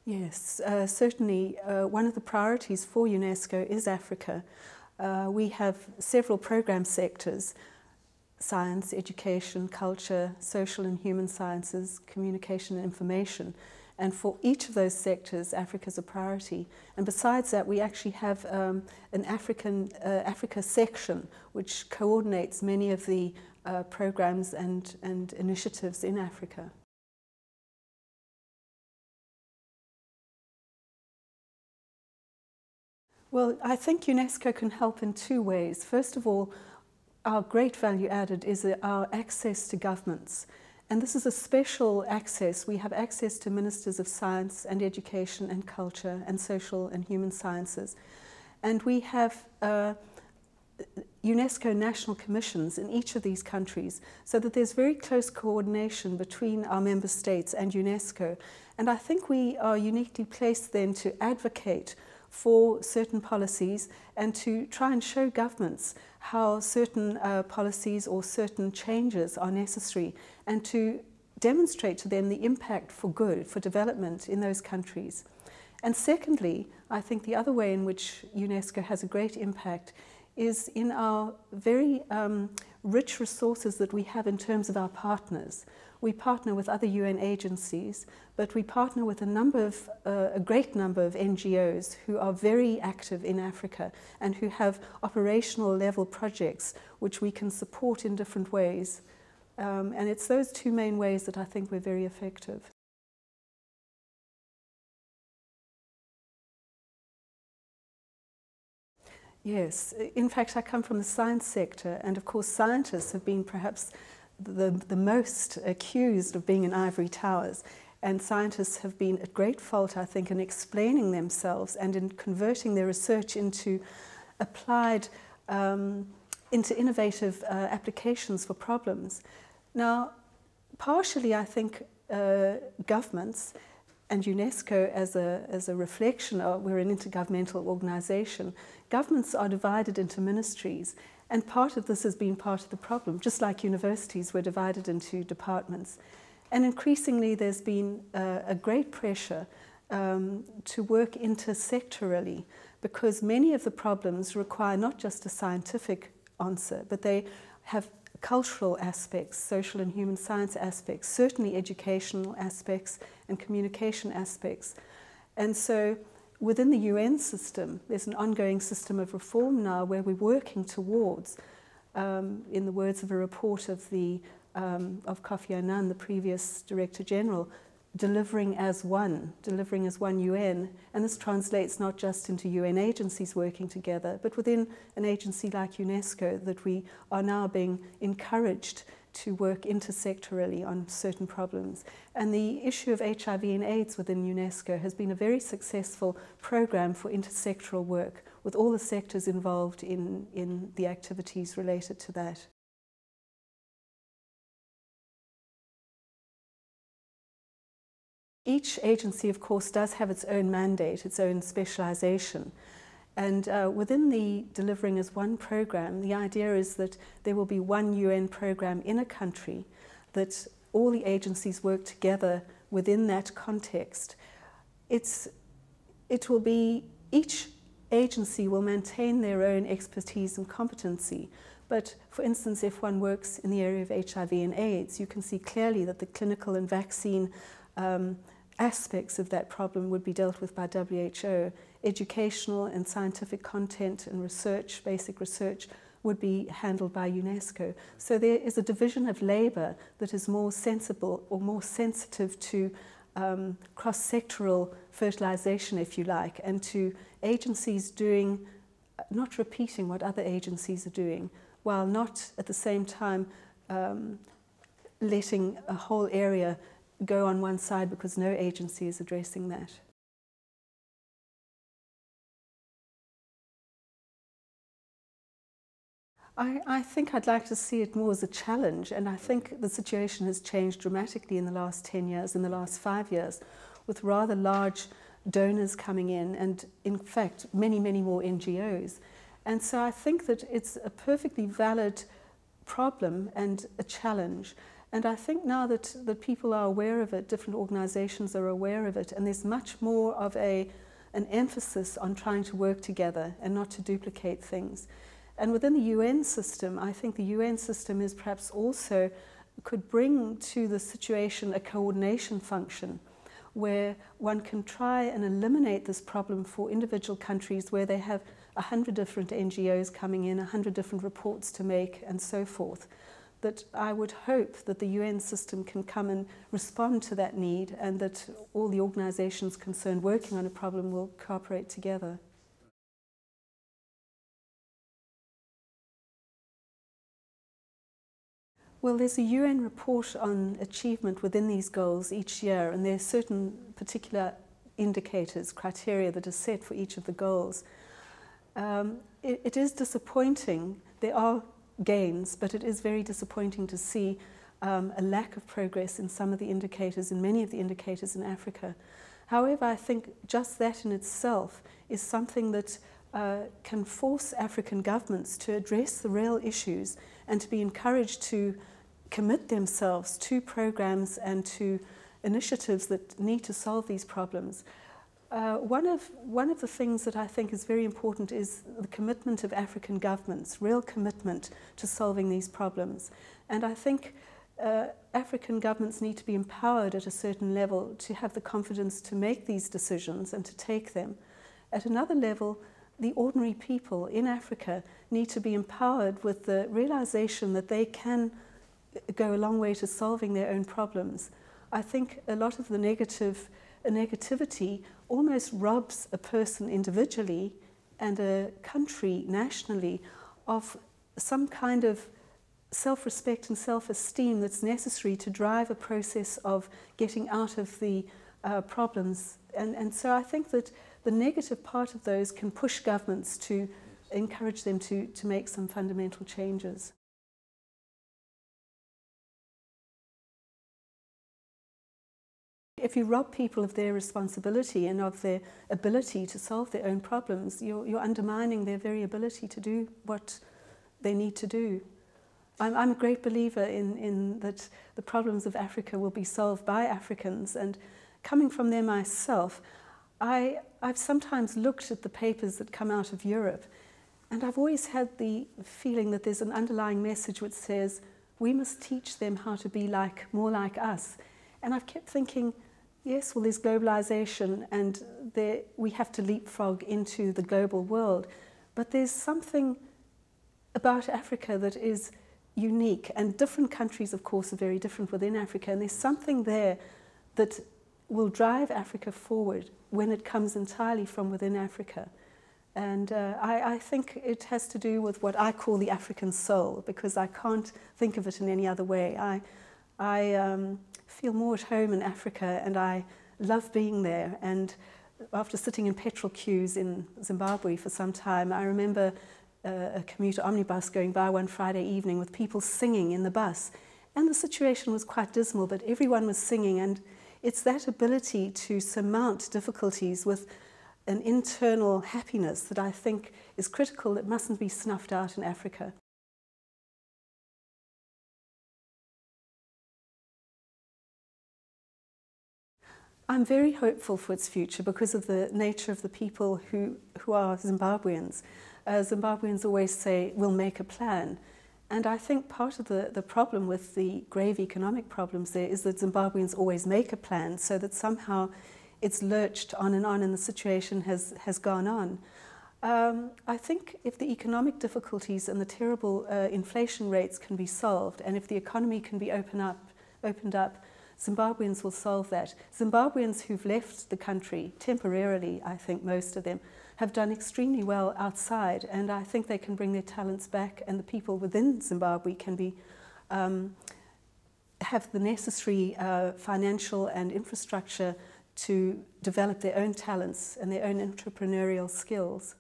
Yes, certainly one of the priorities for UNESCO is Africa. We have several program sectors: science, education, culture, social and human sciences, communication and information. And for each of those sectors, Africa is a priority. And besides that, we actually have an Africa section which coordinates many of the programs and initiatives in Africa. Well, I think UNESCO can help in two ways. First of all, our great value added is our access to governments. And this is a special access. We have access to ministers of science and education and culture and social and human sciences. And we have UNESCO national commissions in each of these countries, so that there's very close coordination between our member states and UNESCO. And I think we are uniquely placed then to advocate for certain policies and to try and show governments how certain policies or certain changes are necessary, and to demonstrate to them the impact for good, for development in those countries. And secondly, I think the other way in which UNESCO has a great impact is in our very rich resources that we have in terms of our partners. We partner with other UN agencies, but we partner with a great number of NGOs who are very active in Africa and who have operational level projects which we can support in different ways. And it's those two main ways that I think we're very effective. Yes, in fact I come from the science sector, and of course scientists have been perhaps the most accused of being in ivory towers, and scientists have been at great fault, I think, in explaining themselves and in converting their research into applied, into innovative applications for problems. Now, partially I think governments and UNESCO as a reflection of, we're an intergovernmental organisation, governments are divided into ministries, and part of this has been part of the problem, just like universities were divided into departments. And increasingly there's been a great pressure to work intersectorally, because many of the problems require not just a scientific answer, but they have cultural aspects, social and human science aspects, certainly educational aspects and communication aspects. And so within the UN system, there's an ongoing system of reform now where we're working towards, in the words of a report of Kofi Annan, the previous Director General, delivering as one UN. And this translates not just into UN agencies working together, but within an agency like UNESCO, that we are now being encouraged to work intersectorally on certain problems. And the issue of HIV and AIDS within UNESCO has been a very successful program for intersectoral work, with all the sectors involved in the activities related to that. Each agency, of course, does have its own mandate, its own specialization. And within the Delivering as One program, the idea is that there will be one UN program in a country, that all the agencies work together within that context. It will be, each agency will maintain their own expertise and competency. But for instance, if one works in the area of HIV and AIDS, you can see clearly that the clinical and vaccine aspects of that problem would be dealt with by WHO. Educational and scientific content and research, basic research, would be handled by UNESCO. So there is a division of labour that is more sensible or more sensitive to cross-sectoral fertilisation, if you like, and to agencies doing, not repeating what other agencies are doing, while not at the same time letting a whole area go on one side because no agency is addressing that. I think I'd like to see it more as a challenge, and I think the situation has changed dramatically in the last 10 years, in the last 5 years, with rather large donors coming in, and in fact many, many more NGOs. And so I think that it's a perfectly valid problem and a challenge. And I think now that people are aware of it, different organizations are aware of it, and there's much more of an emphasis on trying to work together and not to duplicate things. And within the UN system, I think the UN system is perhaps also could bring to the situation a coordination function where one can try and eliminate this problem for individual countries where they have 100 different NGOs coming in, 100 different reports to make, and so forth. That I would hope that the UN system can come and respond to that need, and that all the organizations concerned working on a problem will cooperate together. Well, there's a UN report on achievement within these goals each year, and there are certain particular indicators, criteria that are set for each of the goals. It is disappointing. There are gains, but it is very disappointing to see a lack of progress in some of the indicators, in many of the indicators in Africa. However, I think just that in itself is something that can force African governments to address the real issues and to be encouraged to commit themselves to programs and to initiatives that need to solve these problems. One of the things that I think is very important is the commitment of African governments, real commitment to solving these problems. And I think African governments need to be empowered at a certain level to have the confidence to make these decisions and to take them. At another level, the ordinary people in Africa need to be empowered with the realization that they can go a long way to solving their own problems. I think a lot of the negativity almost robs a person individually and a country nationally of some kind of self-respect and self-esteem that's necessary to drive a process of getting out of the problems. And so I think that the negative part of those can push governments to encourage them to make some fundamental changes. If you rob people of their responsibility and of their ability to solve their own problems, you're undermining their very ability to do what they need to do. I'm a great believer in that the problems of Africa will be solved by Africans, and coming from there myself, I've sometimes looked at the papers that come out of Europe, and I've always had the feeling that there's an underlying message which says we must teach them how to be more like us. And I've kept thinking, yes, well, there's globalization and we have to leapfrog into the global world, but there's something about Africa that is unique, and different countries, of course, are very different within Africa, and there's something there that will drive Africa forward when it comes entirely from within Africa. And I think it has to do with what I call the African soul, because I can't think of it in any other way. I feel more at home in Africa, and I love being there. And after sitting in petrol queues in Zimbabwe for some time, I remember a commuter omnibus going by one Friday evening with people singing in the bus. And the situation was quite dismal, but everyone was singing, and it's that ability to surmount difficulties with an internal happiness that I think is critical, that mustn't be snuffed out in Africa. I'm very hopeful for its future because of the nature of the people who are Zimbabweans. Zimbabweans always say, we'll make a plan. And I think part of the problem with the grave economic problems there is that Zimbabweans always make a plan, so that somehow it's lurched on and the situation has gone on. I think if the economic difficulties and the terrible inflation rates can be solved, and if the economy can be opened up, Zimbabweans will solve that. Zimbabweans who've left the country temporarily, I think most of them, have done extremely well outside, and I think they can bring their talents back, and the people within Zimbabwe can be have the necessary financial and infrastructure to develop their own talents and their own entrepreneurial skills.